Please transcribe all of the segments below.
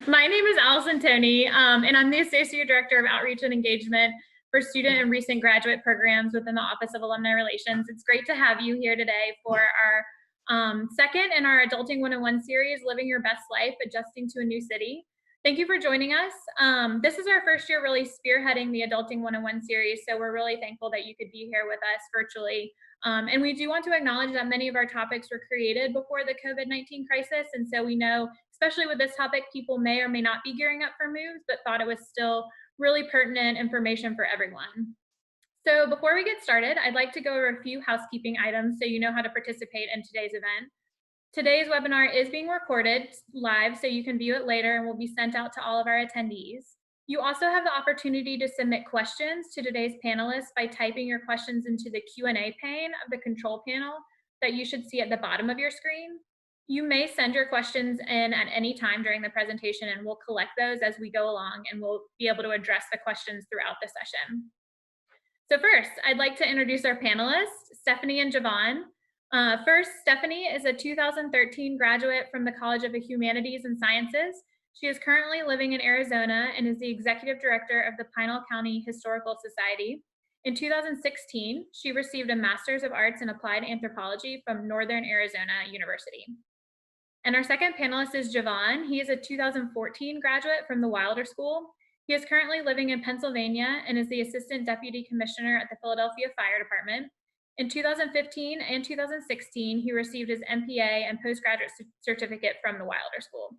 My name is Allison Toney, and I'm the Associate Director of Outreach and Engagement for student and recent graduate programs within the Office of Alumni Relations. It's great to have you here today for our second in our Adulting 101 series, Living Your Best Life, Adjusting to a New City. Thank you for joining us. This is our first year really spearheading the Adulting 101 series, so we're really thankful that you could be here with us virtually. And we do want to acknowledge that many of our topics were created before the COVID-19 crisis, and so we know, especially with this topic, people may or may not be gearing up for moves, but thought it was still really pertinent information for everyone. So before we get started, I'd like to go over a few housekeeping items so you know how to participate in today's event. Today's webinar is being recorded live, so you can view it later and will be sent out to all of our attendees. You also have the opportunity to submit questions to today's panelists by typing your questions into the Q&A pane of the control panel that you should see at the bottom of your screen. You may send your questions in at any time during the presentation, and we'll collect those as we go along, and we'll be able to address the questions throughout the session. So first, I'd like to introduce our panelists, Stephanie and Javon. First, Stephanie is a 2013 graduate from the College of the Humanities and Sciences. She is currently living in Arizona and is the Executive Director of the Pinal County Historical Society. In 2016, she received a Master's of Arts in Applied Anthropology from Northern Arizona University. And our second panelist is Javon. He is a 2014 graduate from the Wilder School. He is currently living in Pennsylvania and is the Assistant Deputy Commissioner at the Philadelphia Fire Department. In 2015 and 2016, he received his M.P.A. and postgraduate certificate from the Wilder School.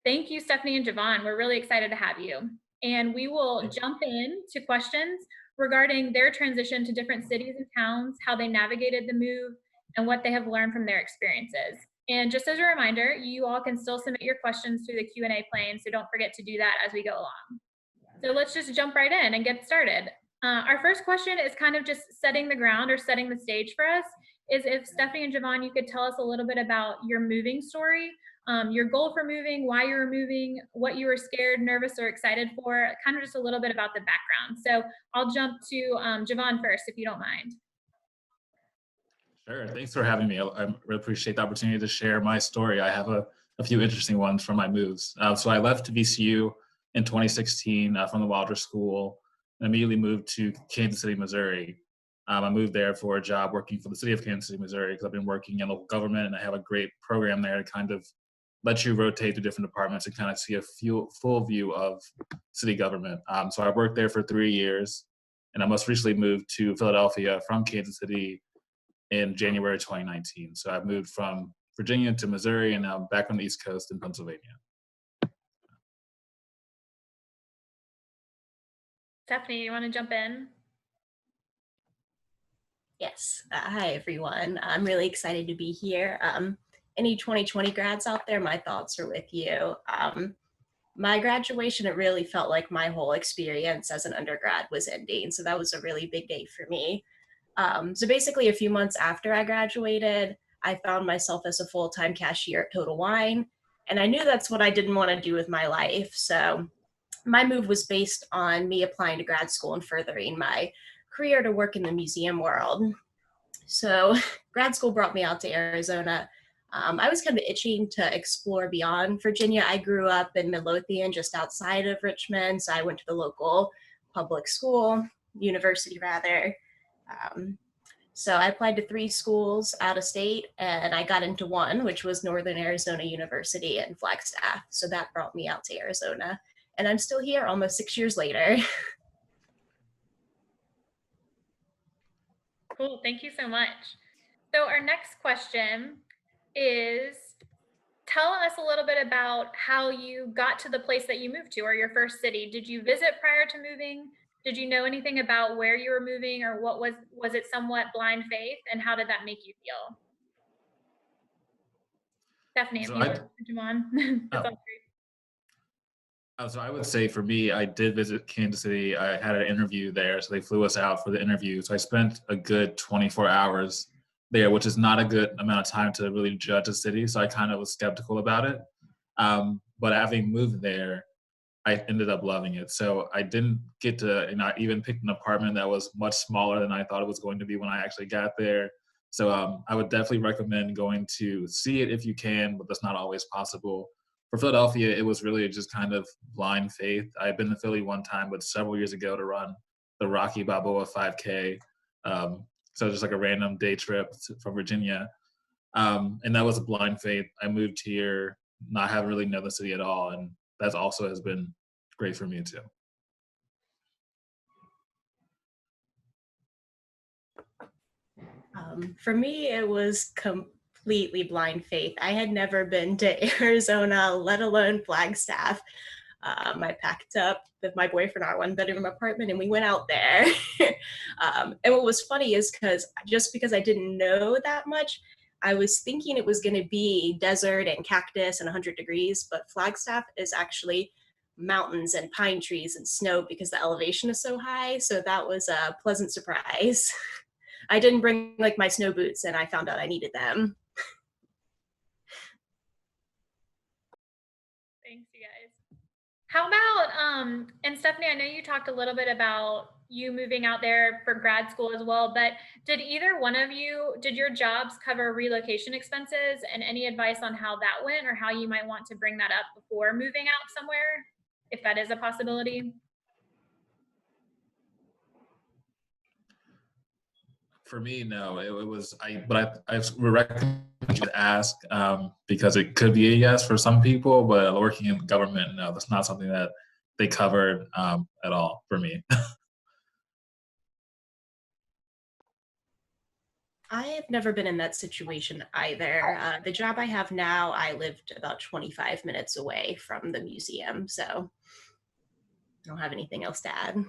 Thank you, Stephanie and Javon. We're really excited to have you. And we will jump in to questions regarding their transition to different cities and towns, how they navigated the move, and what they have learned from their experiences. And just as a reminder, you all can still submit your questions through the Q&A pane, so don't forget to do that as we go along. So let's just jump right in and get started. Our first question is kind of just setting the ground or setting the stage for us, is if Stephanie and Javon, you could tell us a little bit about your moving story, your goal for moving, why you were moving, what you were scared, nervous, or excited for, kind of just a little bit about the background. So I'll jump to Javon first, if you don't mind. Sure, thanks for having me. I really appreciate the opportunity to share my story. I have a few interesting ones from my moves. So I left VCU in 2016 from the Wilder School and immediately moved to Kansas City, Missouri. I moved there for a job working for the city of Kansas City, Missouri, because I've been working in local government and I have a great program there to kind of let you rotate to different departments and kind of see a full view of city government. So I worked there for 3 years, and I most recently moved to Philadelphia from Kansas City in January 2019. So I've moved from Virginia to Missouri and now I'm back on the East Coast in Pennsylvania. Stephanie, you want to jump in? Yes. Hi, everyone. I'm really excited to be here. Any 2020 grads out there, my thoughts are with you. My graduation, it really felt like my whole experience as an undergrad was ending. So that was a really big day for me. So basically a few months after I graduated, I found myself as a full-time cashier at Total Wine. And I knew that's what I didn't want to do with my life. So my move was based on me applying to grad school and furthering my career to work in the museum world. So grad school brought me out to Arizona. I was kind of itching to explore beyond Virginia. I grew up in Midlothian, just outside of Richmond. So I went to the local public school, university rather. So I applied to 3 schools out of state and I got into one, which was Northern Arizona University in Flagstaff. So that brought me out to Arizona. And I'm still here almost 6 years later. Cool, thank you so much. So our next question is, tell us a little bit about how you got to the place that you moved to, or your first city. Did you visit prior to moving? Did you know anything about where you were moving, or what was it somewhat blind faith, and how did that make you feel? Stephanie, So if you want to come on. That's all great. So I would say for me, I did visit Kansas City. I had an interview there, so they flew us out for the interview. So I spent a good 24 hours there, which is not a good amount of time to really judge a city. So I kind of was skeptical about it. But having moved there, I ended up loving it. So I didn't get to, I even picked an apartment that was much smaller than I thought it was going to be when I actually got there. So I would definitely recommend going to see it if you can, but that's not always possible. for Philadelphia, it was really just kind of blind faith. I had been to Philly one time, but several years ago to run the Rocky Balboa 5K. So just like a random day trip from Virginia. And that was a blind faith. I moved here, not having really known the city at all. And that also has been great for me too. For me, it was completely blind faith. I had never been to Arizona, let alone Flagstaff. I packed up with my boyfriend our one bedroom apartment and we went out there. And what was funny is because I didn't know that much, I was thinking it was going to be desert and cactus and 100 degrees, but Flagstaff is actually mountains and pine trees and snow because the elevation is so high. So that was a pleasant surprise. I didn't bring like my snow boots and I found out I needed them. Thanks, you guys. How about, and Stephanie, I know you talked a little bit about you moving out there for grad school as well, but did either one of you, did your jobs cover relocation expenses, and any advice on how that went or how you might want to bring that up before moving out somewhere, if that is a possibility? For me, no, it was, but I would recommend you to ask because it could be a yes for some people, but working in government, no, that's not something that they covered at all for me. I have never been in that situation either. The job I have now, I lived about 25 minutes away from the museum, so I don't have anything else to add.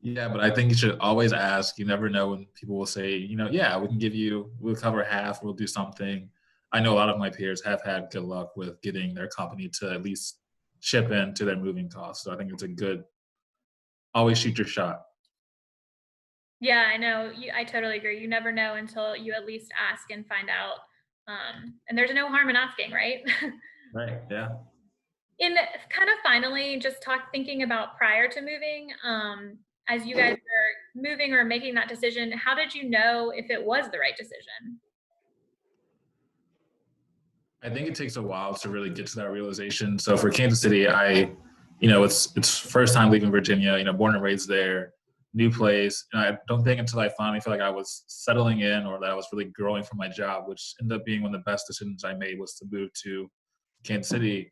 Yeah, but I think you should always ask. You never know when people will say, yeah, we'll cover half, we'll do something. I know a lot of my peers have had good luck with getting their company to at least ship into their moving costs. So I think it's always shoot your shot. Yeah, I know. I totally agree. You never know until you at least ask and find out. And there's no harm in asking, right? Right. Yeah. In kind of finally, just thinking about prior to moving, as you guys were moving or making that decision, how did you know if it was the right decision? I think it takes a while to really get to that realization. So for Kansas City, it's first time leaving Virginia, born and raised there, new place. And I don't think until I finally felt like I was settling in or that I was really growing from my job, which ended up being one of the best decisions I made, was to move to Kansas City.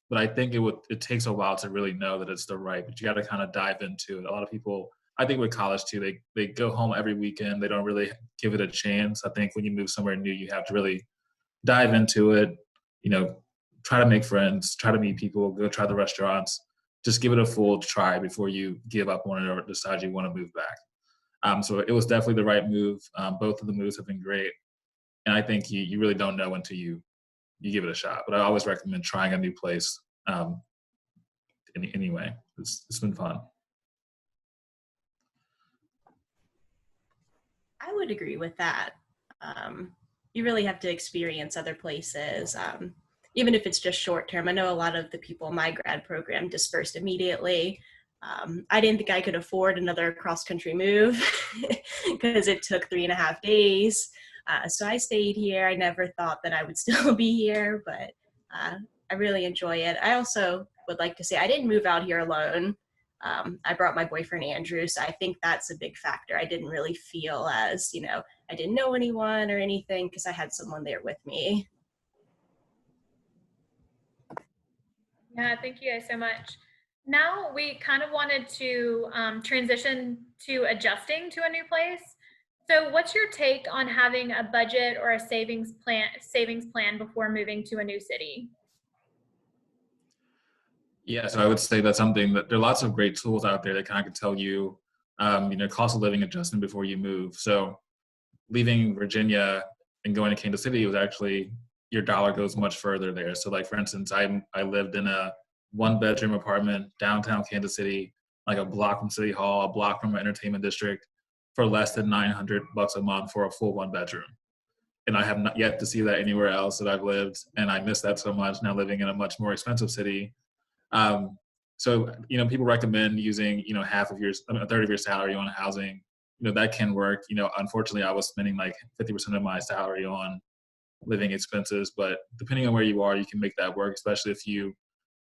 But I think it takes a while to really know that it's the right, but you got to kind of dive into it. A lot of people, I think with college too, they go home every weekend. They don't really give it a chance. I think when you move somewhere new, you have to really dive into it, try to make friends, try to meet people, go try the restaurants, just give it a full try before you give up on it or decide you want to move back. So it was definitely the right move. Both of the moves have been great. And I think you really don't know until you give it a shot. But I always recommend trying a new place anyway. It's been fun. I would agree with that. You really have to experience other places, even if it's just short term. I know a lot of the people in my grad program dispersed immediately. I didn't think I could afford another cross-country move because it took 3.5 days. So I stayed here. I never thought that I would still be here, but I really enjoy it. I also would like to say I didn't move out here alone. I brought my boyfriend Andrew, so I think that's a big factor. I didn't really feel as, I didn't know anyone or anything because I had someone there with me. Yeah, thank you guys so much. Now we kind of wanted to transition to adjusting to a new place. So what's your take on having a budget or a savings plan before moving to a new city? Yeah, so I would say that's something that there are lots of great tools out there that kind of can tell you, cost of living adjustment before you move. So leaving Virginia and going to Kansas City was actually, your dollar goes much further there. So like, for instance, I lived in a 1-bedroom apartment downtown Kansas City, like a block from City Hall, a block from an entertainment district, for less than $900 a month for a full 1-bedroom. And I have not yet to see that anywhere else that I've lived. And I miss that so much now living in a much more expensive city. So, people recommend using, half of a third of your salary on housing. That can work. Unfortunately, I was spending like 50% of my salary on living expenses, but depending on where you are, you can make that work, especially if you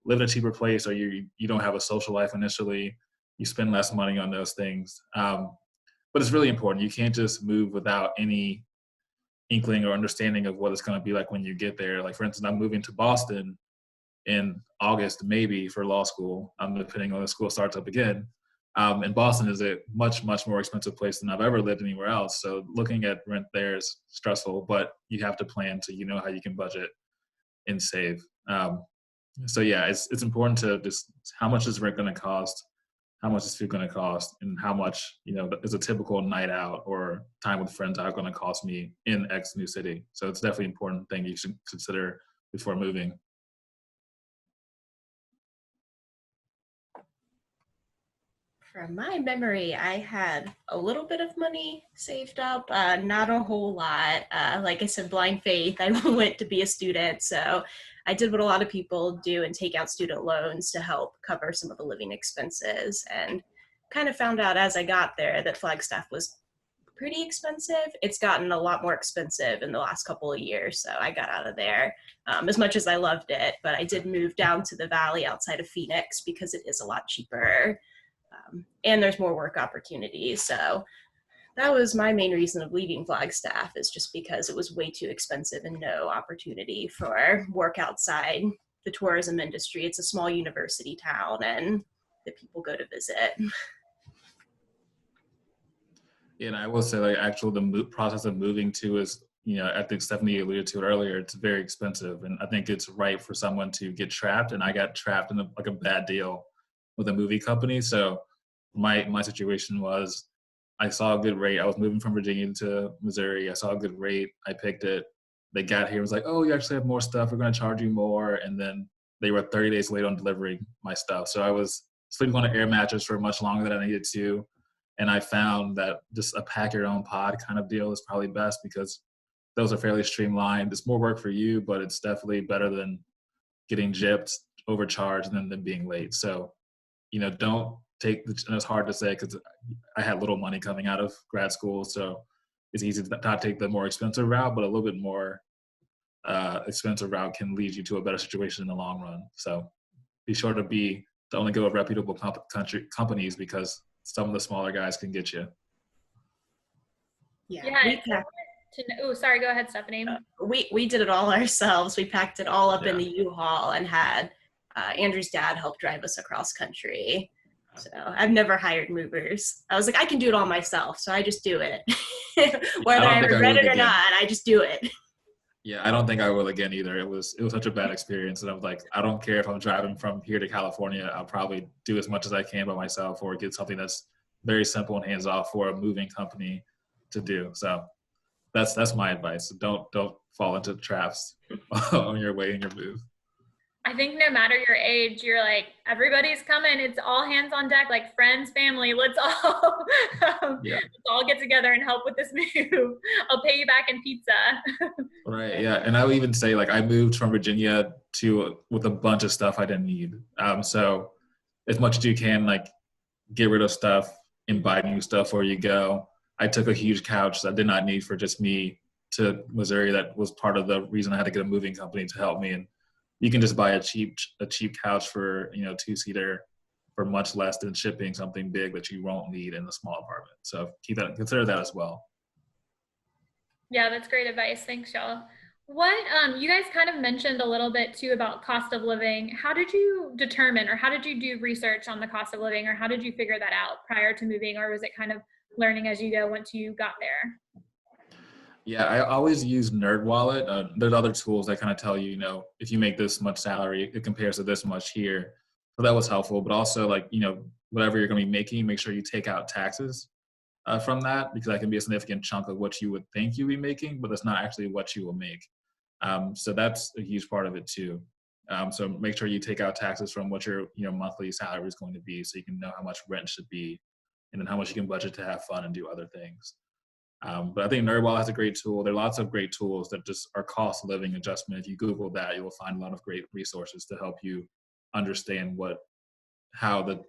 live in a cheaper place or you don't have a social life initially, you spend less money on those things. But it's really important. You can't just move without any inkling or understanding of what it's going to be like when you get there. Like, for instance, I'm moving to Boston in August, maybe for law school, depending on when the school starts up again. And Boston is a much, much more expensive place than I've ever lived anywhere else. So looking at rent there is stressful, but you have to plan so you know how you can budget and save. So yeah, it's important to just, how much is rent going to cost? How much is food going to cost? And how much, is a typical night out or time with friends out going to cost me in X new city? So it's definitely an important thing you should consider before moving. From my memory, I had a little bit of money saved up, not a whole lot. Like I said, blind faith, I went to be a student. So I did what a lot of people do and take out student loans to help cover some of the living expenses, and kind of found out as I got there that Flagstaff was pretty expensive. It's gotten a lot more expensive in the last couple of years. So I got out of there as much as I loved it. But I did move down to the valley outside of Phoenix because it is a lot cheaper. And there's more work opportunities. So that was my main reason of leaving Flagstaff, is just because it was way too expensive and no opportunity for work outside the tourism industry. It's a small university town and the people go to visit. And I will say, like, the process of moving to is, I think Stephanie alluded to it earlier, it's very expensive. And I think it's right for someone to get trapped. And I got trapped in a bad deal with a movie company. So my situation was, I saw a good rate. I was moving from Virginia to Missouri. I saw a good rate. I picked it. They got here and was like, oh, you actually have more stuff. We're going to charge you more. And then they were 30 days late on delivering my stuff. So I was sleeping on an air mattress for much longer than I needed to. And I found that just a pack your own pod kind of deal is probably best, because those are fairly streamlined. It's more work for you, but it's definitely better than getting gypped, overcharged, and then being late. So, don't take and it's hard to say because I had little money coming out of grad school. So it's easy to not take the more expensive route, but a little bit more expensive route can lead you to a better situation in the long run. So be sure to only go with reputable companies, because some of the smaller guys can get you. Sorry, go ahead, Stephanie. We did it all ourselves. We packed it all up in the U-Haul and had Andrew's dad help drive us across country. So I've never hired movers. I was like, I can do it all myself, so I just do it. Whether I regret it or not, I just do it. Yeah, I don't think I will again either. It was such a bad experience, and I was like, I don't care if I'm driving from here to California. I'll probably do as much as I can by myself, or get something that's very simple and hands off for a moving company to do. So that's my advice. Don't fall into traps on your way in your move. I think no matter your age, you're like, everybody's coming. It's all hands on deck, like friends, family. Let's all let's all get together and help with this move. I'll pay you back in pizza. Right. Yeah. And I would even say, like, I moved from Virginia with a bunch of stuff I didn't need. So as much as you can, like, get rid of stuff and buy new stuff where you go. I took a huge couch that I did not need for just me to Missouri. That was part of the reason I had to get a moving company to help me. And you can just buy a cheap couch for, 2-seater for much less than shipping something big that you won't need in a small apartment. So consider that as well. Yeah, that's great advice. Thanks, y'all. What you guys kind of mentioned a little bit too about cost of living. How did you determine, or how did you do research on the cost of living, or how did you figure that out prior to moving, or was it kind of learning as you go once you got there? Yeah, I always use NerdWallet. There's other tools that kind of tell you, if you make this much salary, it compares to this much here. So that was helpful. But also, like, whatever you're going to be making, make sure you take out taxes from that, because that can be a significant chunk of what you would think you'd be making, but that's not actually what you will make. So that's a huge part of it too. So make sure you take out taxes from what your monthly salary is going to be, so you can know how much rent should be, and then how much you can budget to have fun and do other things. But I think NerdWallet has a great tool. There are lots of great tools that just are cost of living adjustment. If you Google that, you will find a lot of great resources to help you understand how the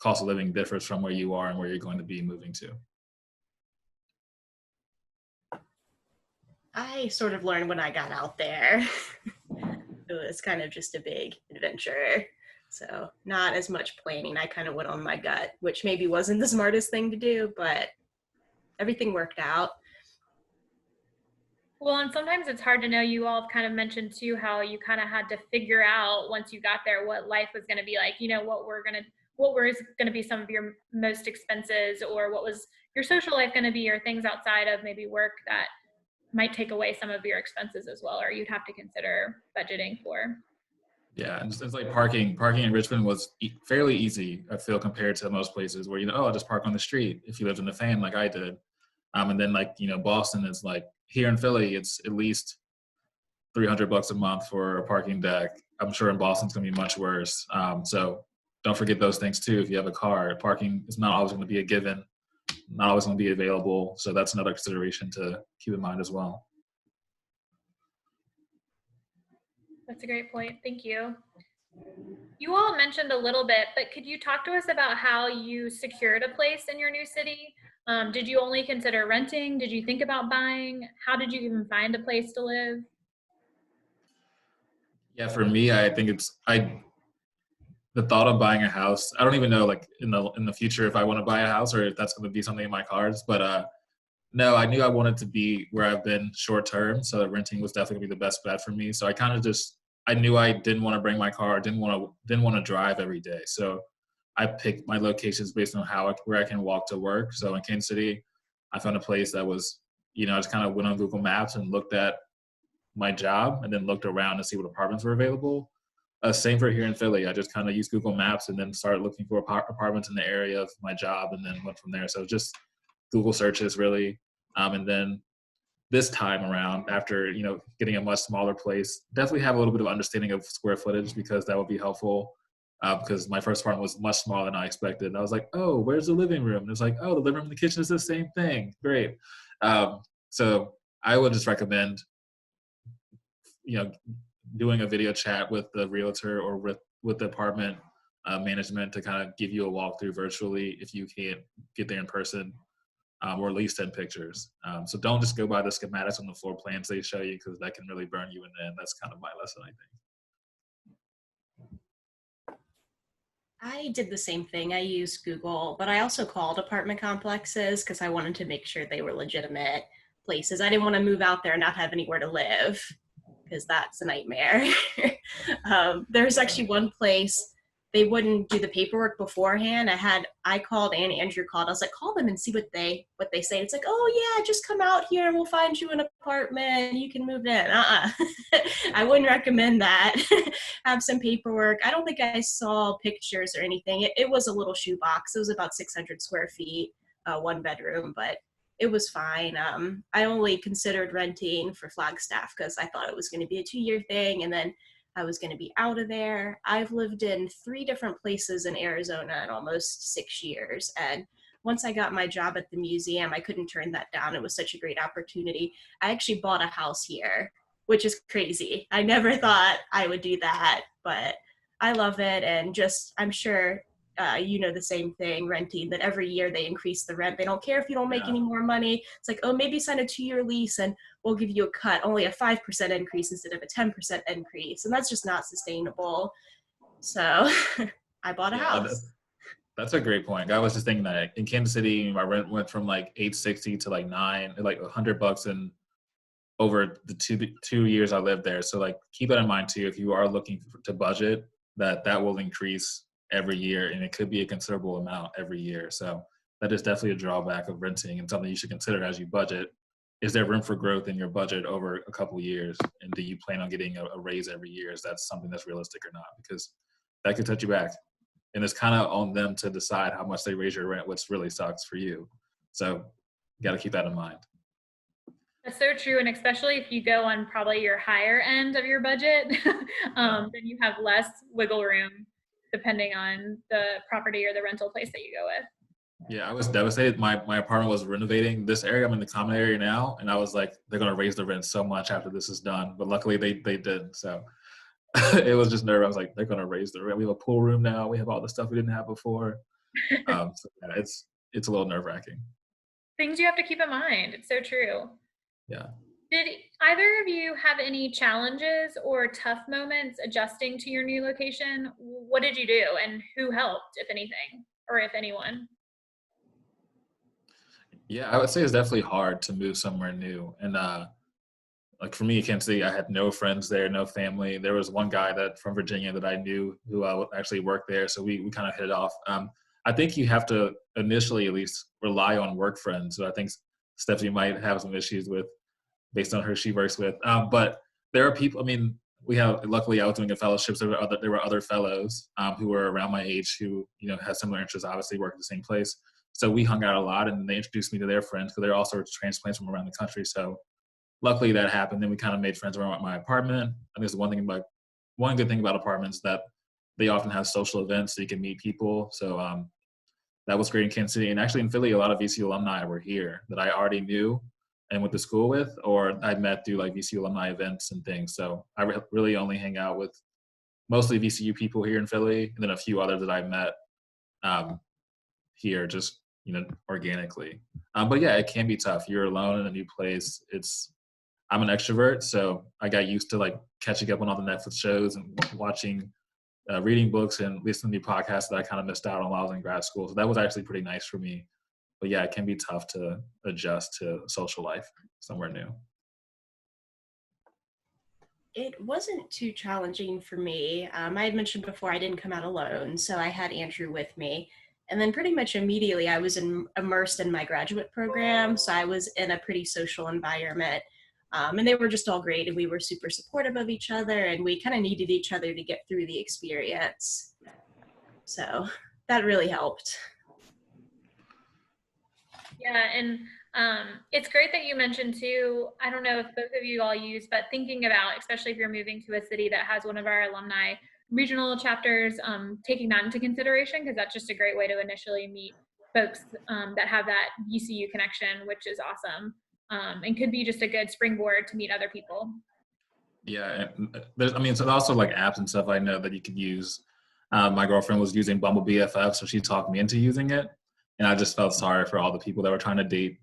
cost of living differs from where you are and where you're going to be moving to. I sort of learned when I got out there. It was kind of just a big adventure. So not as much planning. I kind of went on my gut, which maybe wasn't the smartest thing to do, but everything worked out. Well, and sometimes it's hard to know. You all have kind of mentioned too how you kind of had to figure out once you got there what life was going to be like. What were going to be some of your most expenses, or what was your social life going to be, or things outside of maybe work that might take away some of your expenses as well, or you'd have to consider budgeting for. Yeah, and it's like parking in Richmond was fairly easy, I feel, compared to most places where, oh, I'll just park on the street if you lived in a fan like I did. And then like, Boston is like, here in Philly, it's at least $300 a month for a parking deck. I'm sure in Boston it's gonna be much worse. So don't forget those things too. If you have a car, parking is not always gonna be a given, not always gonna be available. So that's another consideration to keep in mind as well. That's a great point. Thank you. You all mentioned a little bit, but could you talk to us about how you secured a place in your new city? Did you only consider renting? Did you think about buying? How did you even find a place to live? Yeah, for me, I think the thought of buying a house. I don't even know, like in the future, if I want to buy a house or if that's going to be something in my cards. But no, I knew I wanted to be where I've been short term, so that renting was definitely gonna be the best bet for me. So I kind of just I knew I didn't want to bring my car, didn't want to drive every day. So I picked my locations based on where I can walk to work. So in Kansas City, I found a place that was, I just kind of went on Google Maps and looked at my job and then looked around to see what apartments were available. Same for here in Philly. I just kind of used Google Maps and then started looking for apartments in the area of my job and then went from there. So just Google searches really. And then this time around, after getting a much smaller place, definitely have a little bit of understanding of square footage because that would be helpful. Because my first apartment was much smaller than I expected. And I was like, oh, where's the living room? And it's like, oh, the living room and the kitchen is the same thing. Great. So I would just recommend, doing a video chat with the realtor or with the apartment management to kind of give you a walkthrough virtually if you can't get there in person, or at least 10 pictures. So don't just go by the schematics on the floor plans they show you because that can really burn you in the end. That's kind of my lesson, I think. I did the same thing. I used Google, but I also called apartment complexes because I wanted to make sure they were legitimate places. I didn't want to move out there and not have anywhere to live because that's a nightmare. There's actually one place they wouldn't do the paperwork beforehand. I called and Andrew called. I was like, call them and see what they say. It's like, oh yeah, just come out here and we'll find you an apartment. You can move in. I wouldn't recommend that. Have some paperwork. I don't think I saw pictures or anything. It was a little shoebox. It was about 600 square feet, 1 bedroom, but it was fine. I only considered renting for Flagstaff because I thought it was going to be a 2-year thing, and then I was going to be out of there. I've lived in 3 different places in Arizona in almost 6 years. And once I got my job at the museum, I couldn't turn that down. It was such a great opportunity. I actually bought a house here, which is crazy. I never thought I would do that, but I love it. And just, I'm sure the same thing, renting, that every year they increase the rent. They don't care if you don't make any more money. It's like, oh, maybe sign a 2-year lease and we'll give you a cut, only a 5% increase instead of a 10% increase. And that's just not sustainable. So I bought a house. That's a great point. I was just thinking that in Kansas City, my rent went from like $860 to like $100 in over the two years I lived there. So like keep that in mind too. If you are looking to budget, that will increase every year, and it could be a considerable amount every year. So that is definitely a drawback of renting and something you should consider as you budget. Is there room for growth in your budget over a couple of years? And do you plan on getting a raise every year? Is that something that's realistic or not? Because that could set you back. And it's kind of on them to decide how much they raise your rent, which really sucks for you. So you got to keep that in mind. That's so true. And especially if you go on probably your higher end of your budget, then you have less wiggle room depending on the property or the rental place that you go with. Yeah, I was devastated. My apartment was renovating this area. I'm in the common area now, and I was like, they're gonna raise the rent so much after this is done. But luckily they didn't. So it was just nerve. I was like, they're gonna raise the rent. We have a pool room now. We have all the stuff we didn't have before. So yeah, it's a little nerve wracking. Things you have to keep in mind. It's so true. Yeah. Did either of you have any challenges or tough moments adjusting to your new location? What did you do and who helped, if anything, or if anyone? Yeah, I would say it's definitely hard to move somewhere new. And like for me, Kansas City, I had no friends there, no family. There was one guy that from Virginia that I knew who actually worked there, so we kind of hit it off. I think you have to initially at least rely on work friends. So I think Stephanie might have some issues with based on who she works with. But there are people. I mean, we have luckily I was doing a fellowship, so there were other fellows who were around my age who had similar interests. Obviously, work at the same place, so we hung out a lot, and they introduced me to their friends because they're all sorts of transplants from around the country. So luckily that happened. Then we kind of made friends around my apartment. And there's one good thing about apartments that they often have social events so you can meet people. So that was great in Kansas City. And actually in Philly, a lot of VCU alumni were here that I already knew and went to school with, or I met through like VCU alumni events and things. So I really only hang out with mostly VCU people here in Philly, and then a few others that I met um, here just organically. But yeah, it can be tough. You're alone in a new place. I'm an extrovert, so I got used to like catching up on all the Netflix shows and watching, reading books and listening to podcasts that I kind of missed out on while I was in grad school. So that was actually pretty nice for me. But yeah, it can be tough to adjust to social life somewhere new. It wasn't too challenging for me. I had mentioned before I didn't come out alone, so I had Andrew with me. And then pretty much immediately I was immersed in my graduate program, so I was in a pretty social environment. And they were just all great, and we were super supportive of each other, and we kind of needed each other to get through the experience. So that really helped. Yeah, and it's great that you mentioned too. I don't know if both of you all use, but thinking about, especially if you're moving to a city that has one of our alumni regional chapters, taking that into consideration, because that's just a great way to initially meet folks that have that VCU connection, which is awesome, and could be just a good springboard to meet other people. Yeah, and so also like apps and stuff I know that you could use. My girlfriend was using Bumble BFF, so she talked me into using it, and I just felt sorry for all the people that were trying to date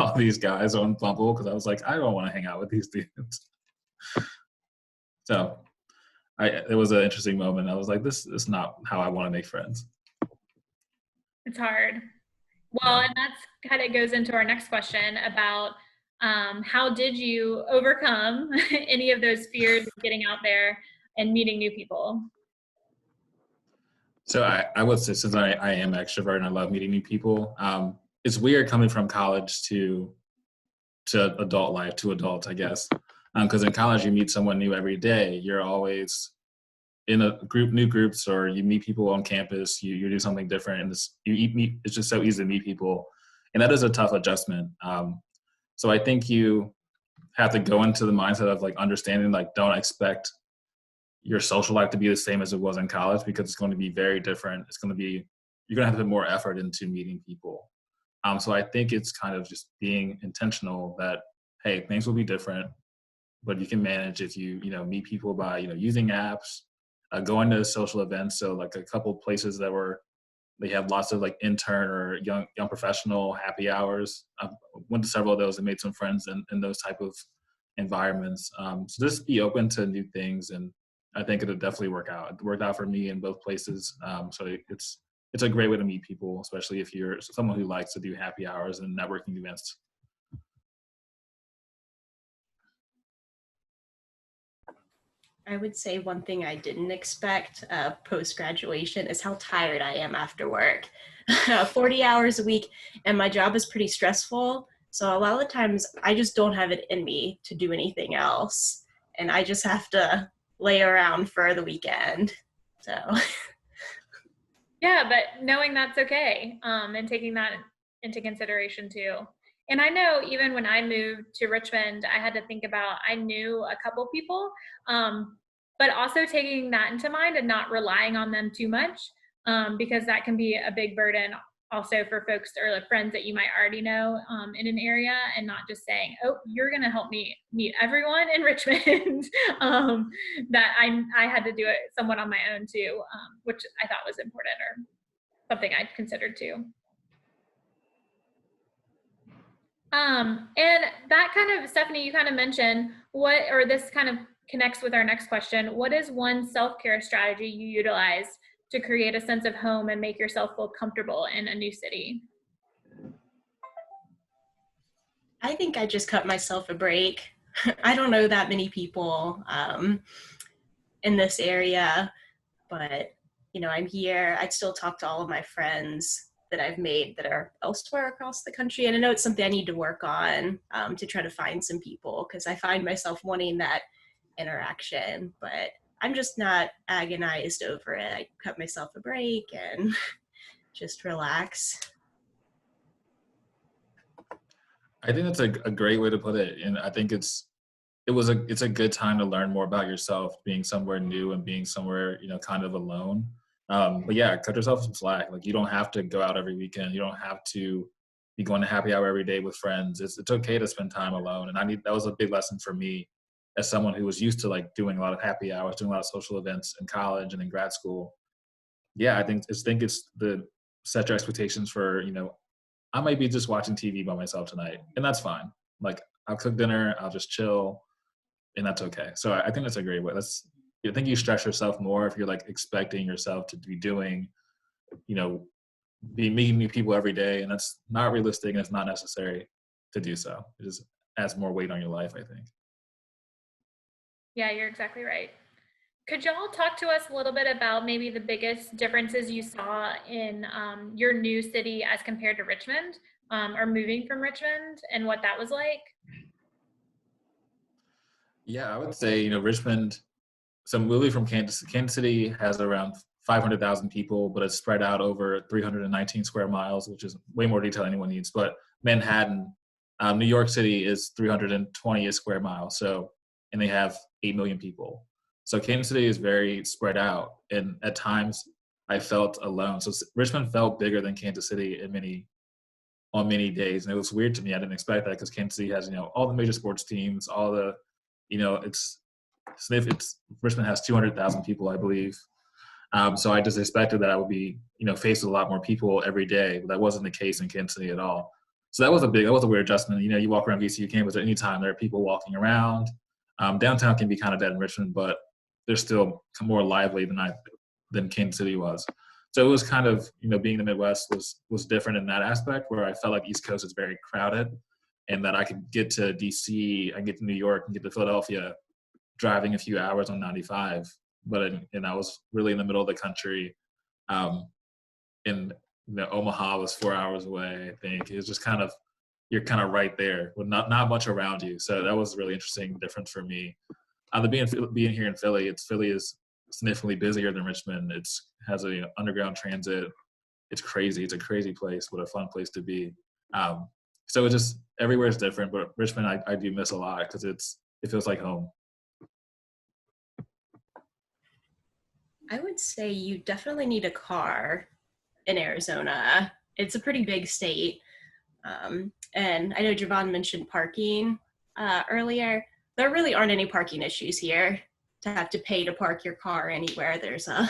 all these guys on Bumble because I was like, I don't want to hang out with these dudes. So it was an interesting moment. I was like, this is not how I want to make friends. It's hard. Well, and that's kind of goes into our next question about how did you overcome any of those fears of getting out there and meeting new people? So I would say since I am extrovert and I love meeting new people, it's weird coming from college to adult life, to adults, I guess. Because in college you meet someone new every day. You're always in new groups, or you meet people on campus. You do something different, and it's just so easy to meet people, and that is a tough adjustment. So I think you have to go into the mindset of like understanding, like don't expect your social life to be the same as it was in college because it's going to be very different. You're going to have to put more effort into meeting people. So I think it's kind of just being intentional that, hey, things will be different, but you can manage if you meet people by, using apps, going to social events. So like a couple places they have lots of like intern or young professional happy hours. I went to several of those and made some friends in those type of environments. So just be open to new things, and I think it'll definitely work out. It worked out for me in both places. So it's a great way to meet people, especially if you're someone who likes to do happy hours and networking events. I would say one thing I didn't expect post-graduation is how tired I am after work. 40 hours a week, and my job is pretty stressful. So a lot of the times I just don't have it in me to do anything else. And I just have to lay around for the weekend. So Yeah, but knowing that's okay, and taking that into consideration too. And I know even when I moved to Richmond, I had to think about, I knew a couple people, but also taking that into mind and not relying on them too much, because that can be a big burden also for folks or like friends that you might already know in an area, and not just saying, oh, you're going to help me meet everyone in Richmond. That I had to do it somewhat on my own too, which I thought was important, or something I'd considered too. And that kind of, Stephanie, you kind of mentioned this kind of connects with our next question. What is one self-care strategy you utilize to create a sense of home and make yourself feel comfortable in a new city? I think I just cut myself a break. I don't know that many people in this area, but I'm here. I'd still talk to all of my friends that I've made that are elsewhere across the country. And I know it's something I need to work on to try to find some people, because I find myself wanting that interaction, but I'm just not agonized over it. I cut myself a break and just relax. I think that's a great way to put it. And I think it's a good time to learn more about yourself, being somewhere new and being somewhere, kind of alone. But yeah, cut yourself some slack. Like, you don't have to go out every weekend. You don't have to be going to happy hour every day with friends. It's okay to spend time alone. And that was a big lesson for me as someone who was used to like doing a lot of happy hours, doing a lot of social events in college and in grad school. Yeah, I think it's the set your expectations for, I might be just watching TV by myself tonight, and that's fine. Like, I'll cook dinner, I'll just chill, and that's okay. So I think that's a great way. I think you stress yourself more if you're like expecting yourself to be doing, you know, be meeting new people every day, and that's not realistic and it's not necessary to do so. It just adds more weight on your life, I think. Yeah, you're exactly right. Could y'all talk to us a little bit about maybe the biggest differences you saw in your new city as compared to Richmond, or moving from Richmond, and what that was like? Yeah, I would say, Richmond, so moving from Kansas City has around 500,000 people, but it's spread out over 319 square miles, which is way more detail than anyone needs. But Manhattan, New York City is 320 square miles. So, and they have 8 million people. So Kansas City is very spread out. And at times I felt alone. So Richmond felt bigger than Kansas City on many days. And it was weird to me. I didn't expect that because Kansas City has, all the major sports teams, all the, it's Richmond has 200,000 people, I believe. So I just expected that I would be, faced with a lot more people every day, but that wasn't the case in Kansas City at all. So that was a weird adjustment. You walk around VCU campus at any time, there are people walking around. Downtown can be kind of dead in Richmond, but they're still more lively than Kansas City was. So it was kind of, being in the Midwest was different in that aspect, where I felt like East Coast is very crowded, and that I could get to DC, I can get to New York, and get to Philadelphia driving a few hours on 95. And I was really in the middle of the country. And Omaha was 4 hours away, I think. It was just you're kind of right there with not much around you. So that was really interesting difference for me. Being here in Philly, Philly is significantly busier than Richmond. It has a underground transit. It's crazy. It's a crazy place, but a fun place to be. So it just, everywhere is different, but Richmond I do miss a lot because it feels like home. I would say you definitely need a car in Arizona. It's a pretty big state. And I know Javon mentioned parking earlier. There really aren't any parking issues here to have to pay to park your car anywhere. There's a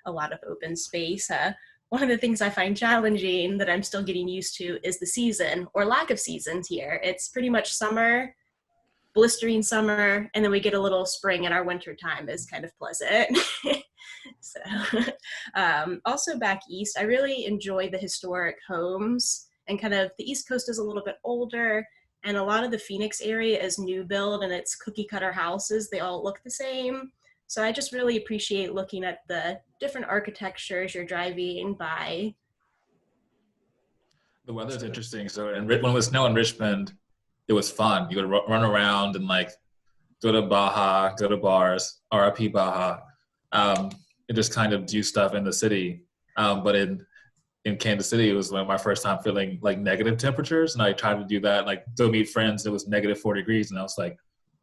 lot of open space. One of the things I find challenging that I'm still getting used to is the season or lack of seasons here. It's pretty much summer, blistering summer, and then we get a little spring, and our winter time is kind of pleasant. So, also back east, I really enjoy the historic homes, and kind of the East Coast is a little bit older, and a lot of the Phoenix area is new build, and it's cookie cutter houses. They all look the same. So I just really appreciate looking at the different architectures you're driving by. The weather's interesting. So when it was snow in Richmond, it was fun. You would run around and like go to Baja, go to bars, RIP Baja, and just kind of do stuff in the city. But in Kansas City, it was like my first time feeling like negative temperatures, and I tried to do that, like go meet friends. It was negative 4 degrees, and I was like,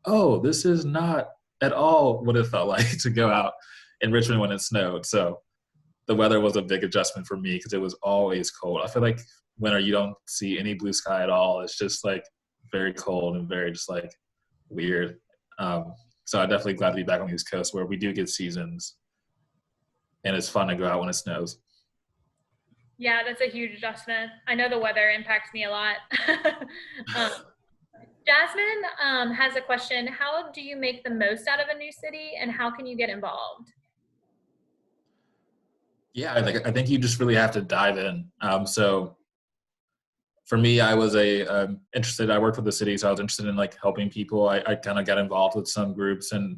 oh, this is not at all what it felt like to go out in Richmond when it snowed. So the weather was a big adjustment for me because it was always cold. I feel like winter you don't see any blue sky at all. It's just like very cold and very just like weird. So I'm definitely glad to be back on the East Coast where we do get seasons, and it's fun to go out when it snows. Yeah, that's a huge adjustment. I know the weather impacts me a lot. um, Jasmine has a question. How do you make the most out of a new city and how can you get involved? Yeah, I think you just really have to dive in. So for me, I was interested. I worked with the city, so I was interested in like helping people. I kind of got involved with some groups and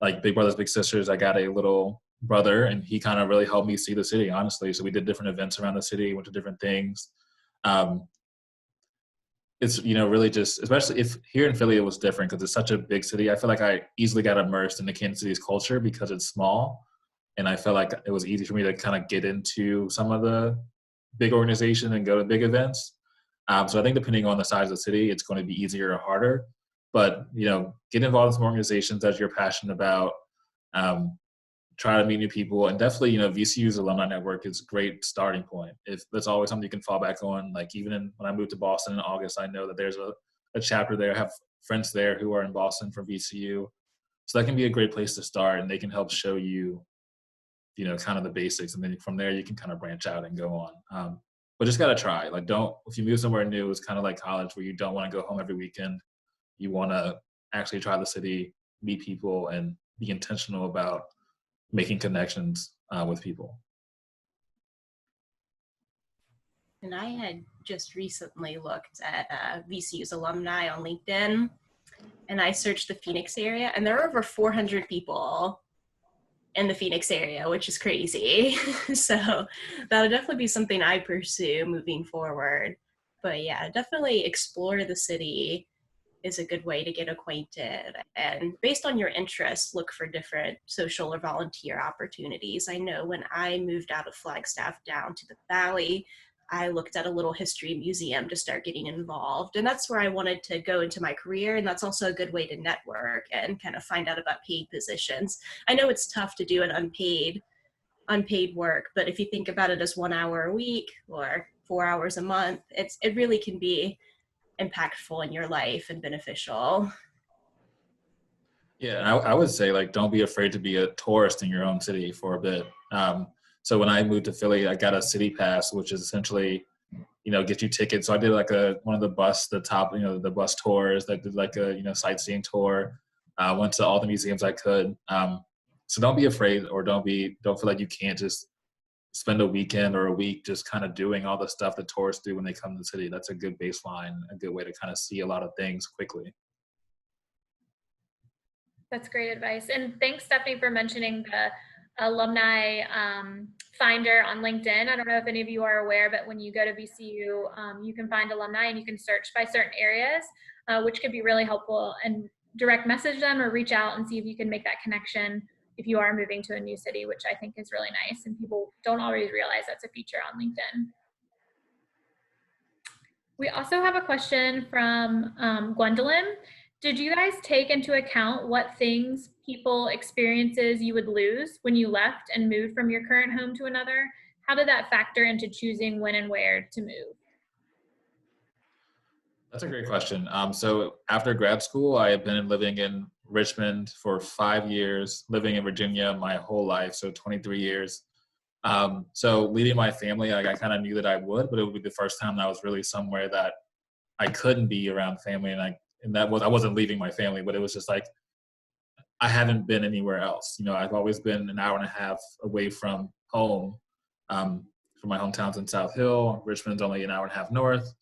like Big Brothers Big Sisters. I got a little brother, and he kind of really helped me see the city. Honestly, so we did different events around the city, went to different things. Um, it's really just, especially if here in Philly it was different because it's such a big city. I feel like I easily got immersed into Kansas City's culture because it's small, and I felt like it was easy for me to kind of get into some of the big organizations and go to big events. So I think depending on the size of the city, it's going to be easier or harder. But get involved in some organizations that you're passionate about. Um, Try to meet new people, and definitely VCU's alumni network is a great starting point. If that's always something you can fall back on, like even when I moved to Boston in August, I know that there's a chapter there. I have friends there who are in Boston from VCU, so that can be a great place to start, and they can help show you kind of the basics, and then from there you can kind of branch out and go on. But just gotta try. Like, don't, if you move somewhere new, it's kind of like college where you don't want to go home every weekend. You want to actually try the city, meet people, and be intentional about making connections with people. And I had just recently looked at VCU's alumni on LinkedIn, and I searched the Phoenix area, and there are over 400 people in the Phoenix area, which is crazy. So that'll definitely be something I pursue moving forward. But yeah, definitely explore the city is a good way to get acquainted. And based on your interests, look for different social or volunteer opportunities. I know when I moved out of Flagstaff down to the Valley, I looked at a little history museum to start getting involved. And that's where I wanted to go into my career. And that's also a good way to network and kind of find out about paid positions. I know it's tough to do an unpaid work, but if you think about it as 1 hour a week or 4 hours a month, it really can be impactful in your life and beneficial. Yeah, I would say, like, don't be afraid to be a tourist in your own city for a bit. So when I moved to Philly, I got a city pass, which is essentially, get you tickets. So I did like one of the the bus tours. That did like a sightseeing tour. Went to all the museums I could. So don't be afraid, or don't feel like you can't just spend a weekend or a week just kind of doing all the stuff that tourists do when they come to the city. That's a good baseline, a good way to kind of see a lot of things quickly. That's great advice. And thanks, Stephanie, for mentioning the alumni finder on LinkedIn. I don't know if any of you are aware, but when you go to VCU, you can find alumni and you can search by certain areas, which could be really helpful, and direct message them or reach out and see if you can make that connection if you are moving to a new city, which I think is really nice. And people don't always realize that's a feature on LinkedIn. We also have a question from Gwendolyn. Did you guys take into account what things, people, experiences you would lose when you left and moved from your current home to another? How did that factor into choosing when and where to move? That's a great question. So after grad school, I have been living in Richmond for 5 years, living in Virginia my whole life, so 23 years. So leaving my family, I kind of knew that I would, but it would be the first time that I was really somewhere that I couldn't be around family, and I wasn't leaving my family, but it was just like I haven't been anywhere else. I've always been an hour and a half away from home. From my hometowns in South Hill, Richmond's only an hour and a half north.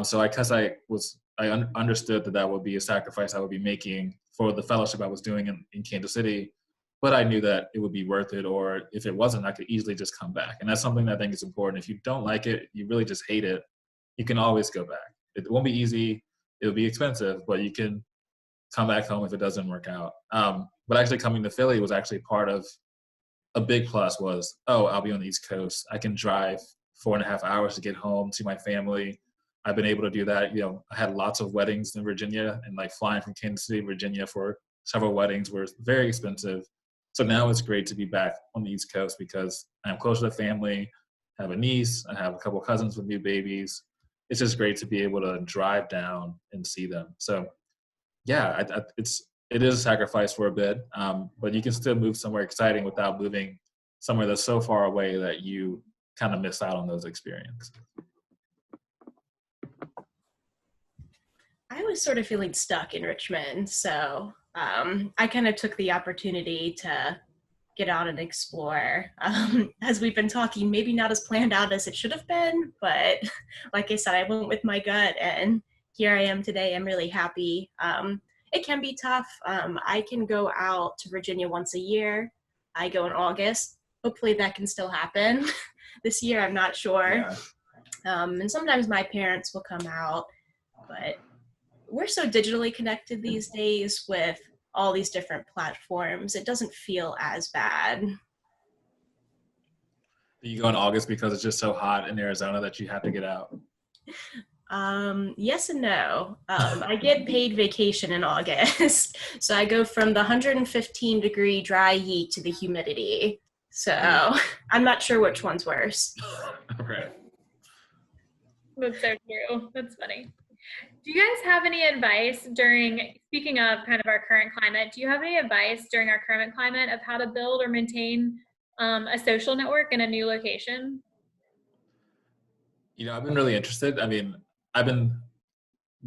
So I understood that would be a sacrifice I would be making for the fellowship I was doing in Kansas City, but I knew that it would be worth it, or if it wasn't, I could easily just come back. And that's something that I think is important. If you don't like it, you really just hate it, you can always go back. It won't be easy, it'll be expensive, but you can come back home if it doesn't work out. But actually coming to Philly was actually part of a big plus was, I'll be on the East Coast. I can drive 4.5 hours to get home to my family. I've been able to do that. I had lots of weddings in Virginia, and like flying from Kansas City, Virginia for several weddings were very expensive. So now it's great to be back on the East Coast because I'm close to the family. I have a niece. I have a couple of cousins with new babies. It's just great to be able to drive down and see them. So yeah, it is a sacrifice for a bit, but you can still move somewhere exciting without moving somewhere that's so far away that you kind of miss out on those experiences? I was sort of feeling stuck in Richmond, so I kind of took the opportunity to get out and explore. As we've been talking, maybe not as planned out as it should have been, but like I said, I went with my gut, and here I am today. I'm really happy. It can be tough. I can go out to Virginia once a year. I go in August. Hopefully that can still happen. This year, I'm not sure. Yeah. And sometimes my parents will come out, but we're so digitally connected these days with all these different platforms. It doesn't feel as bad. You go in August because it's just so hot in Arizona that you have to get out? Yes and no. I get paid vacation in August. So I go from the 115-degree dry heat to the humidity. So I'm not sure which one's worse. Right. That's so true. That's funny. Do you guys have any advice speaking of kind of our current climate, do you have any advice during our current climate of how to build or maintain a social network in a new location? I've been really interested. I mean, I've been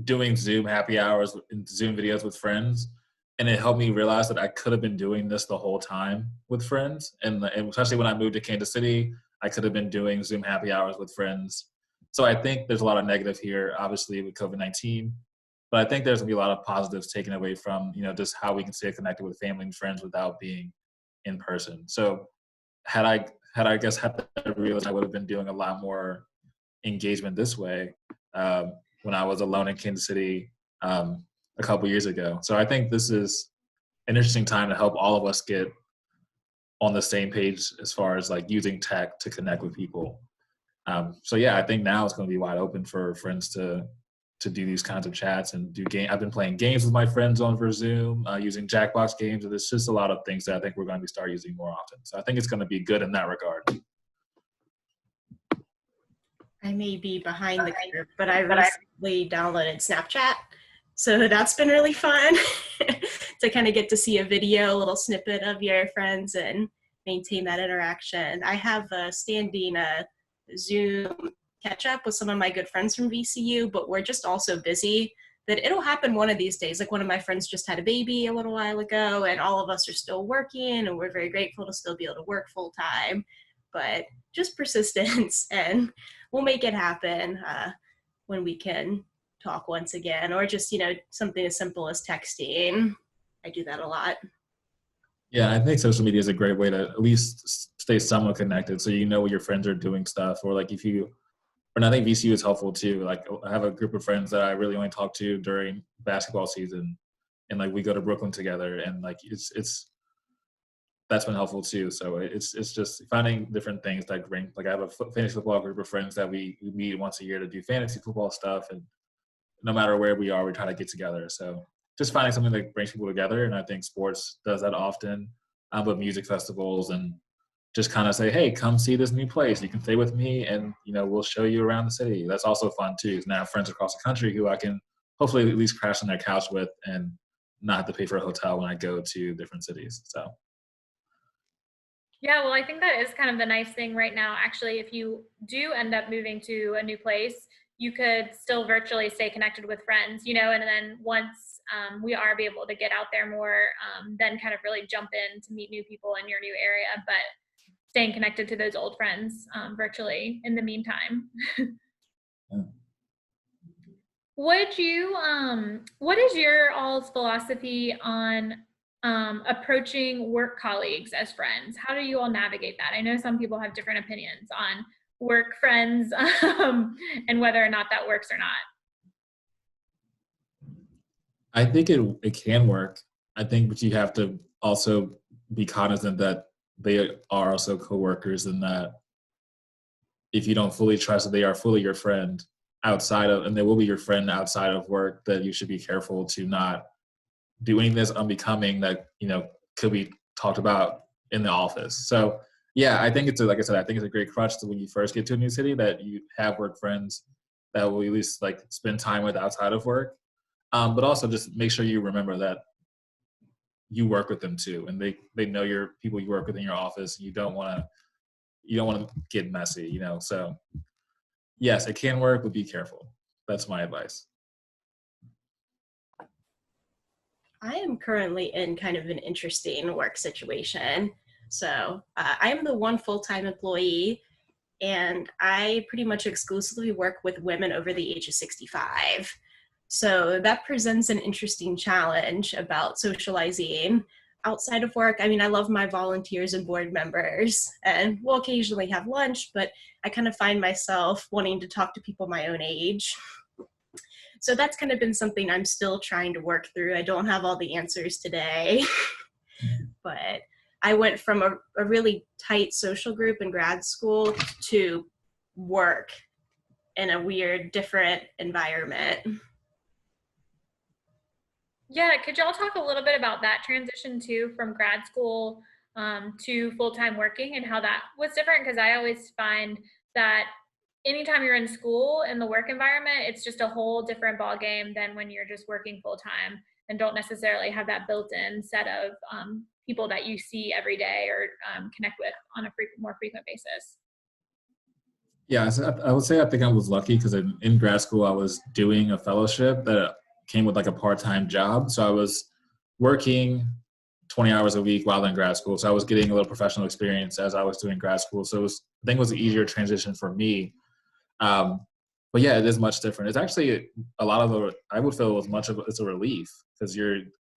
doing Zoom happy hours and Zoom videos with friends, and it helped me realize that I could have been doing this the whole time with friends. And especially when I moved to Kansas City, I could have been doing Zoom happy hours with friends. So I think there's a lot of negative here, obviously, with COVID-19, but I think there's gonna be a lot of positives taken away from, just how we can stay connected with family and friends without being in person. So had I realized, I would have been doing a lot more engagement this way when I was alone in Kansas City a couple years ago. So I think this is an interesting time to help all of us get on the same page as far as like using tech to connect with people. So yeah, I think now it's going to be wide open for friends to do these kinds of chats and do game. I've been playing games with my friends over Zoom, using Jackbox games, and there's just a lot of things that I think we're going to start using more often. So I think it's going to be good in that regard. I may be behind the curve, but I recently downloaded Snapchat. So that's been really fun to kind of get to see a video, a little snippet of your friends and maintain that interaction. I have a standing Zoom catch up with some of my good friends from VCU, but we're just all so busy that it'll happen one of these days. Like one of my friends just had a baby a little while ago, and all of us are still working, and we're very grateful to still be able to work full time. But just persistence, and we'll make it happen when we can talk once again, or just, something as simple as texting. I do that a lot. Yeah, I think social media is a great way to at least stay somewhat connected. So when your friends are doing stuff, or like and I think VCU is helpful too. Like I have a group of friends that I really only talk to during basketball season, and like we go to Brooklyn together, and like that's been helpful too. So it's just finding different things that bring. Like I have a fantasy football group of friends that we meet once a year to do fantasy football stuff, and no matter where we are, we try to get together. So just finding something that brings people together, and I think sports does that often. But music festivals, and just kind of say, hey, come see this new place. You can stay with me, and we'll show you around the city. That's also fun too. Because now I have friends across the country who I can hopefully at least crash on their couch with, and not have to pay for a hotel when I go to different cities. So. Yeah, well, I think that is kind of the nice thing right now. Actually, if you do end up moving to a new place, you could still virtually stay connected with friends, and then once we are able to get out there more, then kind of really jump in to meet new people in your new area, but staying connected to those old friends virtually in the meantime. Yeah. What is your all's philosophy on approaching work colleagues as friends? How do you all navigate that? I know some people have different opinions on work friends and whether or not that works or not. I think it can work. I think, but you have to also be cognizant that they are also coworkers, and that if you don't fully trust that they are fully your friend and they will be your friend outside of work, that you should be careful to not do anything that's unbecoming that could be talked about in the office. So yeah, I think like I said, I think it's a great crutch to when you first get to a new city, that you have work friends that will at least like spend time with outside of work. But also just make sure you remember that you work with them too, and they know your people you work with in your office. You don't want to you don't want to get messy, you know? So yes, it can work, but be careful. That's my advice. I am currently in kind of an interesting work situation. So I am the one full-time employee, and I pretty much exclusively work with women over the age of 65. So that presents an interesting challenge about socializing outside of work. I mean, I love my volunteers and board members, and we'll occasionally have lunch, but I kind of find myself wanting to talk to people my own age. So that's kind of been something I'm still trying to work through. I don't have all the answers today, but I went from a really tight social group in grad school to work in a weird, different environment. Yeah, could y'all talk a little bit about that transition too, from grad school to full-time working, and how that was different? Because I always find that anytime you're in school in the work environment, it's just a whole different ball game than when you're just working full-time and don't necessarily have that built-in set of people that you see every day or connect with on a more frequent basis. Yeah, so I would say I think I was lucky because in grad school I was doing a fellowship that came with like a part-time job. So I was working 20 hours a week while in grad school. So I was getting a little professional experience as I was doing grad school. So I think it was an easier transition for me. But yeah, it is much different. It's actually a lot of I would feel it's a relief because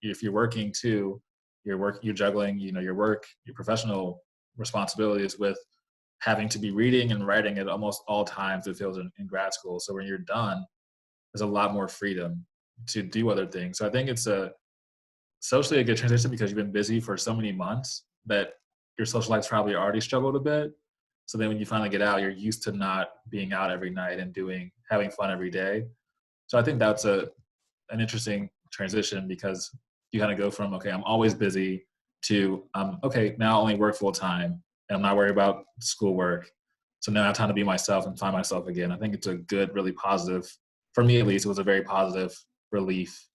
if you're working too, you're juggling, you know, your work, your professional responsibilities with having to be reading and writing at almost all times, it feels, in grad school. So when you're done, there's a lot more freedom to do other things. So I think it's socially a good transition because you've been busy for so many months that your social life's probably already struggled a bit. So then when you finally get out, you're used to not being out every night and having fun every day. So I think that's an interesting transition because you kind of go from, okay, I'm always busy to, okay, now I only work full time and I'm not worried about schoolwork. So now I have time to be myself and find myself again. I think it's a good, really positive, for me at least, it was a very positive relief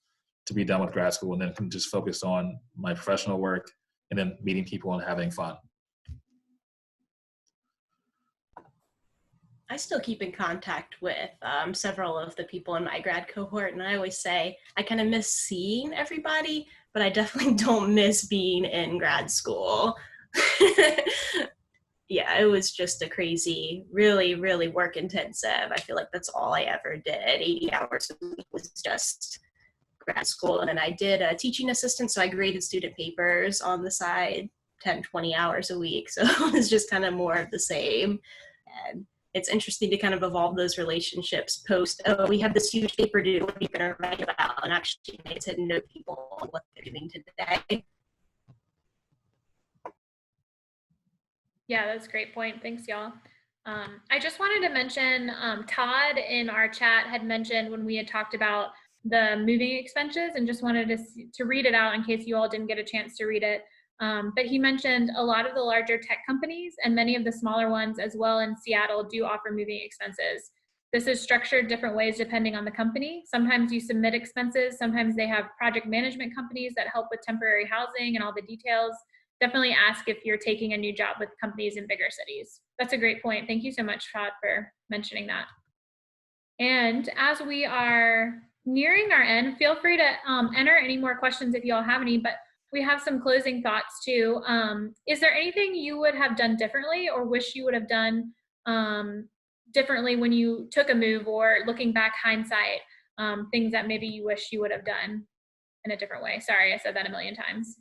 to be done with grad school and then can just focus on my professional work and then meeting people and having fun. I still keep in contact with several of the people in my grad cohort, and I always say I kind of miss seeing everybody, but I definitely don't miss being in grad school. Yeah, it was just a crazy, really, really work intensive. I feel like that's all I ever did. 80 hours a week was just grad school. And then I did a teaching assistant, so I graded student papers on the side, 10, 20 hours a week. So it was just kind of more of the same. And it's interesting to kind of evolve those relationships post, oh, we have this huge paper due, what are you going to write about? And actually get to know people and what they're doing today. Yeah, that's a great point. Thanks, y'all. I just wanted to mention, Todd in our chat had mentioned when we had talked about the moving expenses, and just wanted to read it out in case you all didn't get a chance to read it. But he mentioned a lot of the larger tech companies and many of the smaller ones as well in Seattle do offer moving expenses. This is structured different ways depending on the company. Sometimes you submit expenses. Sometimes they have project management companies that help with temporary housing and all the details. Definitely ask if you're taking a new job with companies in bigger cities. That's a great point. Thank you so much, Todd, for mentioning that. And as we are nearing our end, feel free to enter any more questions if you all have any, but we have some closing thoughts too. Is there anything you would have done differently or wish you would have done differently when you took a move, or looking back hindsight, things that maybe you wish you would have done in a different way? Sorry, I said that a million times.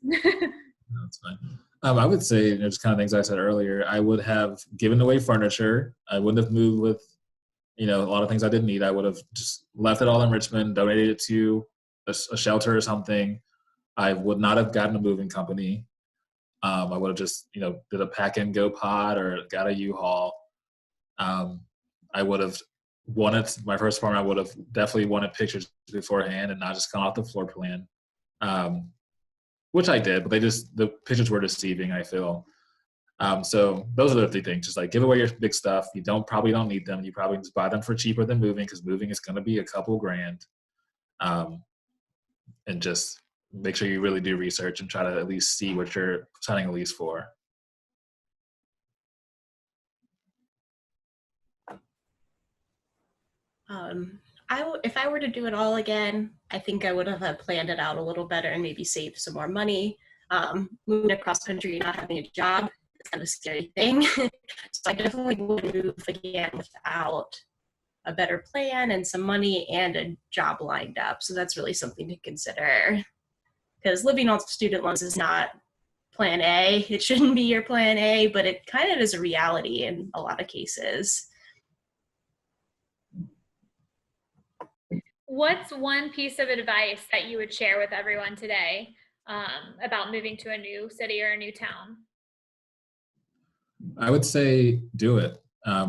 No, that's fine. I would say, just kind of things I said earlier, I would have given away furniture. I wouldn't have moved with, a lot of things I didn't need. I would have just left it all in Richmond, donated it to a shelter or something. I would not have gotten a moving company. I would have just, did a pack and go pod or got a U-Haul. I would have wanted, my first apartment, I would have definitely wanted pictures beforehand and not just gone off the floor plan. Which I did, but the pictures were deceiving, I feel. So those are the three things. Just like give away your big stuff. You probably don't need them. You probably just buy them for cheaper than moving, because moving is going to be a couple grand. And just make sure you really do research and try to at least see what you're signing a lease for. If I were to do it all again, I think I would have planned it out a little better and maybe saved some more money. Moving across country and not having a job is kind of a scary thing. So I definitely would move again without a better plan and some money and a job lined up. So that's really something to consider, because living on student loans is not plan A. It shouldn't be your plan A, but it kind of is a reality in a lot of cases. What's one piece of advice that you would share with everyone today about moving to a new city or a new town? I would say do it.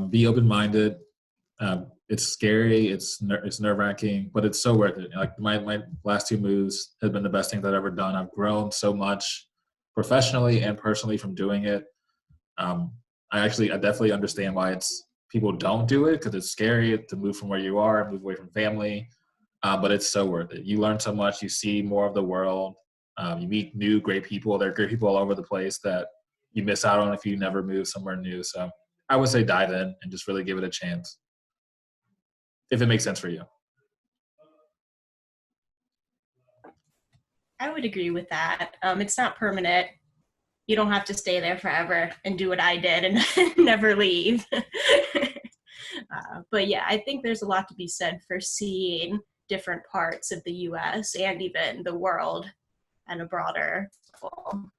Be open-minded. It's scary. It's nerve-wracking, but it's so worth it. Like my last two moves have been the best things I've ever done. I've grown so much professionally and personally from doing it. I definitely understand why people don't do it, because it's scary to move from where you are, move away from family. But it's so worth it. You learn so much. You see more of the world. You meet new great people. There are great people all over the place that you miss out on if you never move somewhere new. So I would say dive in and just really give it a chance, if it makes sense for you. I would agree with that. It's not permanent. You don't have to stay there forever and do what I did and never leave. But yeah, I think there's a lot to be said for seeing different parts of the US and even the world on a broader level.